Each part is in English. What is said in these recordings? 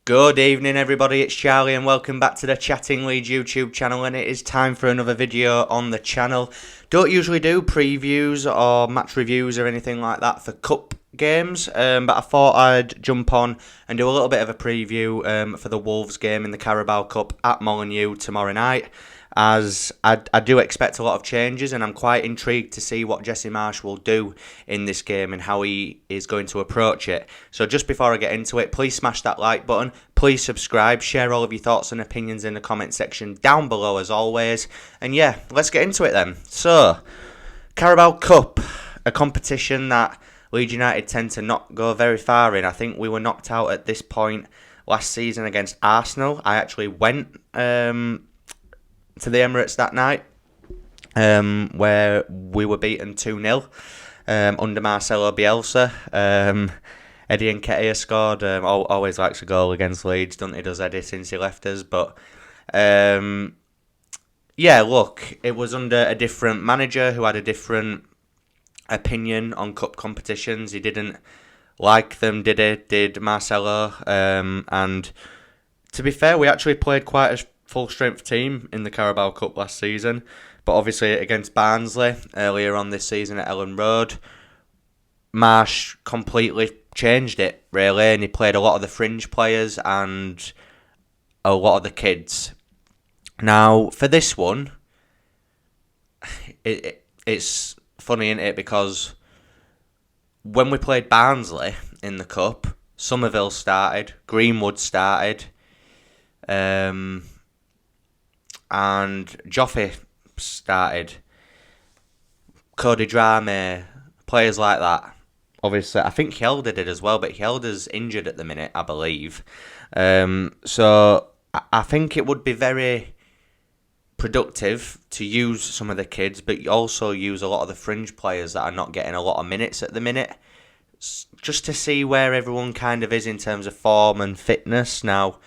Good evening everybody, it's Charlie and welcome back to the Chatting Leeds YouTube channel, and it is time for another video on the channel. Don't usually do previews or match reviews or anything like that for cup games, but I thought I'd jump on and do a little bit of a preview for the Wolves game in the Carabao Cup at Molineux tomorrow night, as I do expect a lot of changes, and I'm quite intrigued to see what Jesse Marsch will do in this game and how he is going to approach it. So just before I get into it, please smash that like button, please subscribe, share all of your thoughts and opinions in the comment section down below as always, and yeah, let's get into it then. So, Carabao Cup, a competition that Leeds United tend to not go very far in. I think we were knocked out at this point last season against Arsenal. I actually went to the Emirates that night, where we were beaten 2-0 under Marcelo Bielsa. Eddie Nketiah scored. Always likes a goal against Leeds, doesn't he? Does Eddie since he left us? But yeah, look, it was under a different manager who had a different opinion on cup competitions. He didn't like them, did he? Did Marcelo? And to be fair, we actually played quite a full-strength team in the Carabao Cup last season, but obviously against Barnsley earlier on this season at Ellen Road, Marsch completely changed it, really, and he played a lot of the fringe players and a lot of the kids. Now, for this one, it's funny, isn't it, because when we played Barnsley in the Cup, Somerville started, Greenwood started, and Joffe started, Cody Drame, players like that. Obviously, I think Hjelde did as well, but Hjelde's injured at the minute, I believe. So I think it would be very productive to use some of the kids, but also use a lot of the fringe players that are not getting a lot of minutes at the minute, just to see where everyone kind of is in terms of form and fitness. Now,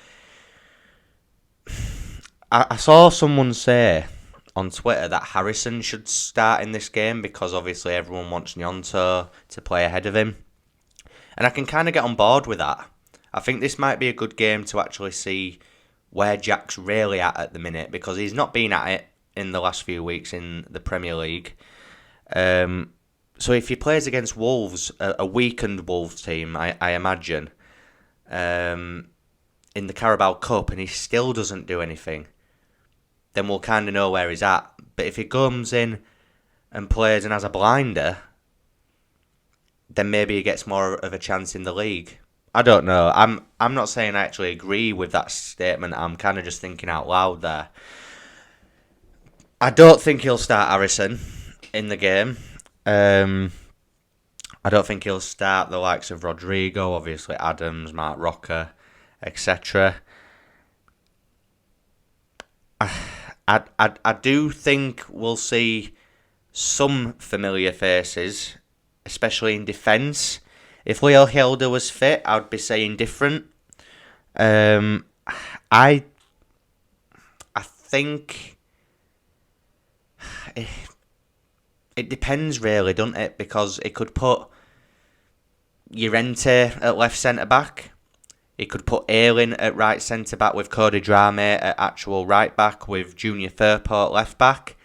I saw someone say on Twitter that Harrison should start in this game because obviously everyone wants Gnonto to play ahead of him. And I can kind of get on board with that. I think this might be a good game to actually see where Jack's really at the minute, because he's not been at it in the last few weeks in the Premier League. So if he plays against Wolves, a weakened Wolves team, I imagine, in the Carabao Cup, and he still doesn't do anything, then we'll kind of know where he's at. But if he comes in and plays and has a blinder, then maybe he gets more of a chance in the league. I don't know. I'm not saying I actually agree with that statement. I'm kind of just thinking out loud there. I don't think he'll start Harrison in the game. I don't think he'll start the likes of Rodrigo, obviously Adams, Mark Rocker, etc. I do think we'll see some familiar faces, especially in defence. If Leo Hjelde was fit, I would be saying different. I think it depends really, doesn't it? Because it could put Llorente at left centre back. He could put Ayling at right centre back with Cody Drame at actual right back with Junior Firpo at left back.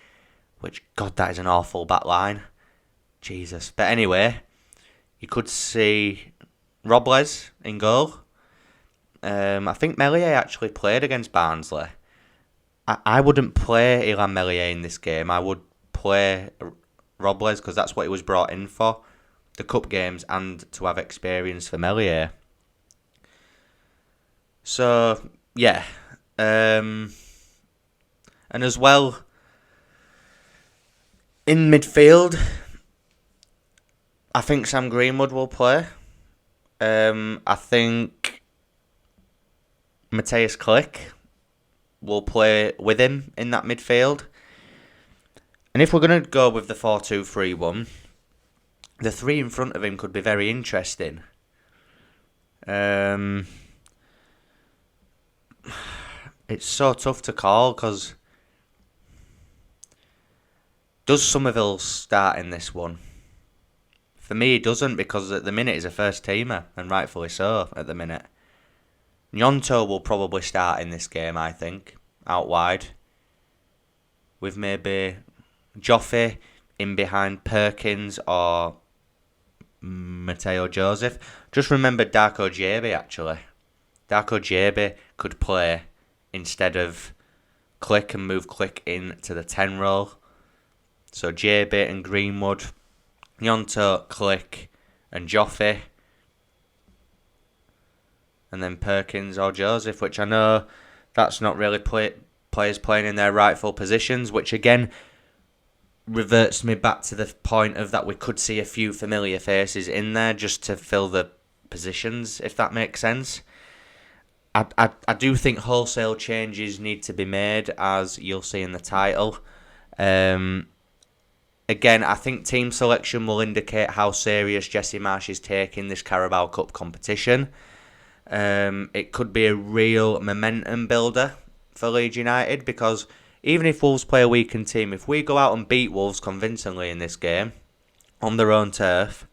Which, God, that is an awful back line. Jesus. But anyway, you could see Robles in goal. I think Meslier actually played against Barnsley. I wouldn't play Ilan Meslier in this game. I would play Robles because that's what he was brought in for. The cup games and to have experience for Meslier. So, yeah. And as well, in midfield, I think Sam Greenwood will play. I think Matthias Klick will play with him in that midfield. And if we're going to go with the 4-2-3-1, the three in front of him could be very interesting. It's so tough to call because does Somerville start in this one? For me, he doesn't, because at the minute he's a first teamer, and rightfully so at the minute. Gnonto will probably start in this game, I think, out wide. With maybe Joffe in behind Perkins or Mateo Joseph. Just remember Darko JB, actually. Darko JB could play instead of Click and move Click into the 10 role. So JB and Greenwood, Gnonto, Click and Joffe. And then Perkins or Joseph, which I know that's not really players playing in their rightful positions, which again reverts me back to the point of that we could see a few familiar faces in there just to fill the positions, if that makes sense. I do think wholesale changes need to be made, as you'll see in the title. Again, I think team selection will indicate how serious Jesse Marsch is taking this Carabao Cup competition. It could be a real momentum builder for Leeds United, because even if Wolves play a weakened team, if we go out and beat Wolves convincingly in this game on their own turf,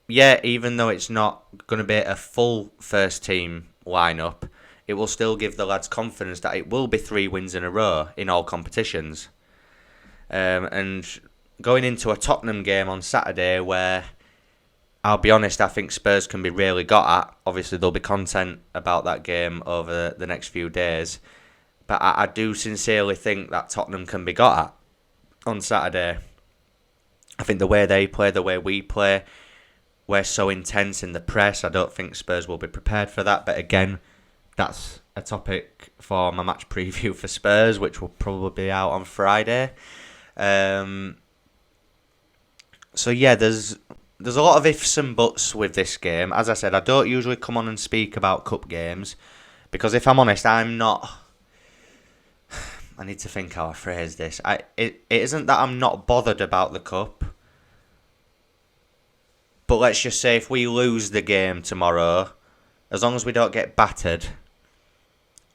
yeah, even though it's not going to be a full first team lineup, it will still give the lads confidence that it will be 3 wins in a row in all competitions. And going into a Tottenham game on Saturday, where I'll be honest, I think Spurs can be really got at. Obviously, there'll be content about that game over the next few days. But I do sincerely think that Tottenham can be got at on Saturday. I think the way they play, the way we play, we're so intense in the press. I don't think Spurs will be prepared for that. But again, that's a topic for my match preview for Spurs, which will probably be out on Friday. So yeah, there's a lot of ifs and buts with this game. As I said, I don't usually come on and speak about cup games because, if I'm honest, I'm not. I need to think how I phrase this. It isn't that I'm not bothered about the cup, but let's just say if we lose the game tomorrow, as long as we don't get battered,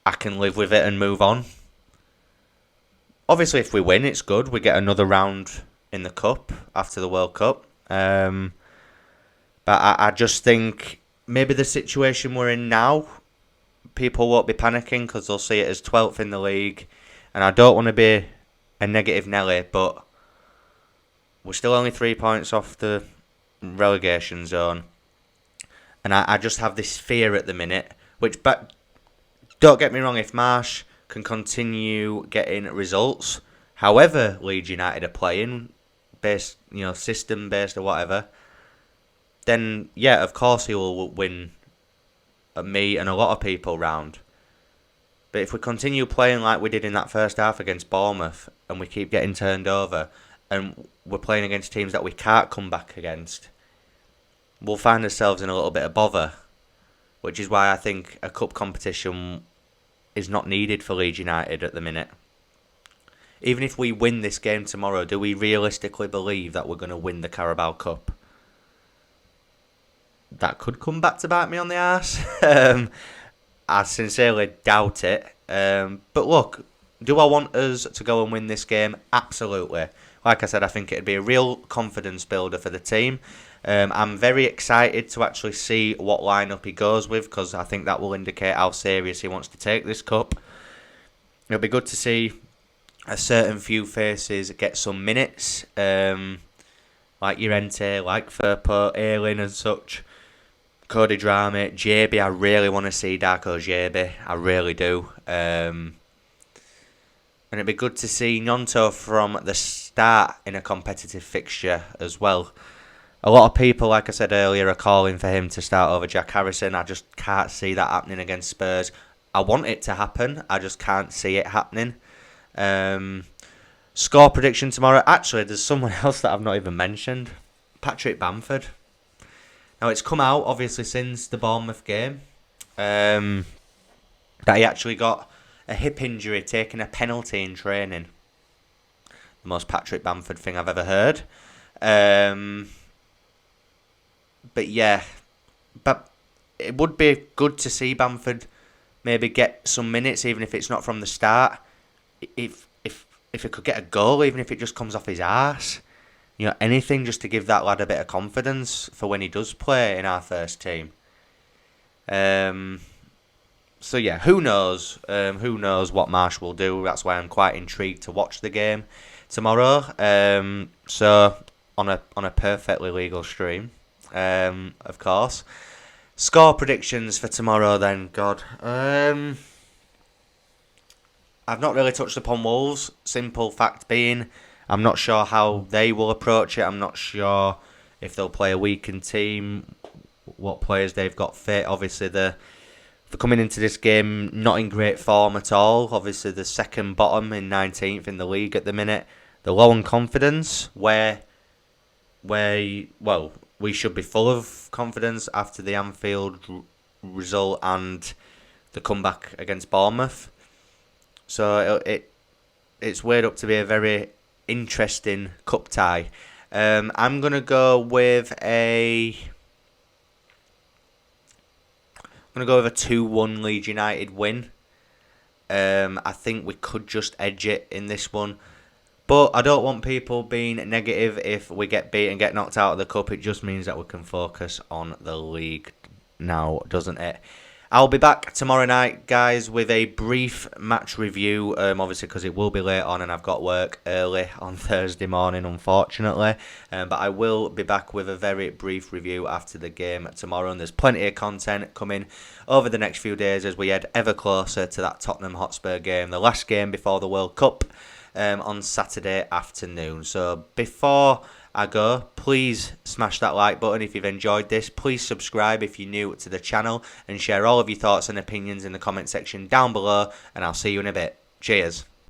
I can live with it and move on. Obviously, if we win, it's good. We get another round in the cup after the World Cup. But I just think maybe the situation we're in now, people won't be panicking because they'll see it as 12th in the league. And I don't want to be a negative Nelly, but we're still only 3 points off the relegation zone. And I just have this fear at the minute, but don't get me wrong, if Marsch can continue getting results, however Leeds United are playing, based, system based or whatever, then yeah, of course he will win me and a lot of people round. But if we continue playing like we did in that first half against Bournemouth, and we keep getting turned over, and we're playing against teams that we can't come back against, we'll find ourselves in a little bit of bother. Which is why I think a cup competition is not needed for Leeds United at the minute. Even if we win this game tomorrow, do we realistically believe that we're going to win the Carabao Cup? That could come back to bite me on the arse. I sincerely doubt it. But look, do I want us to go and win this game? Absolutely. Like I said, I think it'd be a real confidence builder for the team. I'm very excited to actually see what lineup he goes with, because I think that will indicate how serious he wants to take this cup. It'll be good to see a certain few faces get some minutes, like Llorente, like Firpo, Ayling and such. Cody Drama, JB, I really want to see Darko JB. I really do. And it'd be good to see Gnonto from the start in a competitive fixture as well. A lot of people, like I said earlier, are calling for him to start over Jack Harrison. I just can't see that happening against Spurs. I want it to happen. I just can't see it happening. Score prediction tomorrow. Actually, there's someone else that I've not even mentioned. Patrick Bamford. Now, it's come out, obviously, since the Bournemouth game, that he actually got a hip injury taking a penalty in training. The most Patrick Bamford thing I've ever heard. But yeah, but it would be good to see Bamford maybe get some minutes, even if it's not from the start. If he could get a goal, even if it just comes off his arse. Anything just to give that lad a bit of confidence for when he does play in our first team. So yeah, who knows? Who knows what Marsh will do? That's why I'm quite intrigued to watch the game tomorrow. So on a perfectly legal stream, of course. Score predictions for tomorrow then. God, I've not really touched upon Wolves. Simple fact being, I'm not sure how they will approach it. I'm not sure if they'll play a weakened team, what players they've got fit. Obviously, they're coming into this game not in great form at all. Obviously, the second bottom in 19th in the league at the minute. They're low on confidence, well, we should be full of confidence after the Anfield result and the comeback against Bournemouth. So it's weird up to be a very interesting cup tie. I'm gonna go with a 2-1 Leeds United win. I think we could just edge it in this one. But I don't want people being negative if we get beat and get knocked out of the cup. It just means that we can focus on the league now, doesn't it? I'll be back tomorrow night, guys, with a brief match review, obviously because it will be late on and I've got work early on Thursday morning, unfortunately. But I will be back with a very brief review after the game tomorrow, and there's plenty of content coming over the next few days as we head ever closer to that Tottenham Hotspur game, the last game before the World Cup, on Saturday afternoon. So before I go, please smash that like button if you've enjoyed this. Please subscribe if you're new to the channel and share all of your thoughts and opinions in the comment section down below, and I'll see you in a bit. Cheers.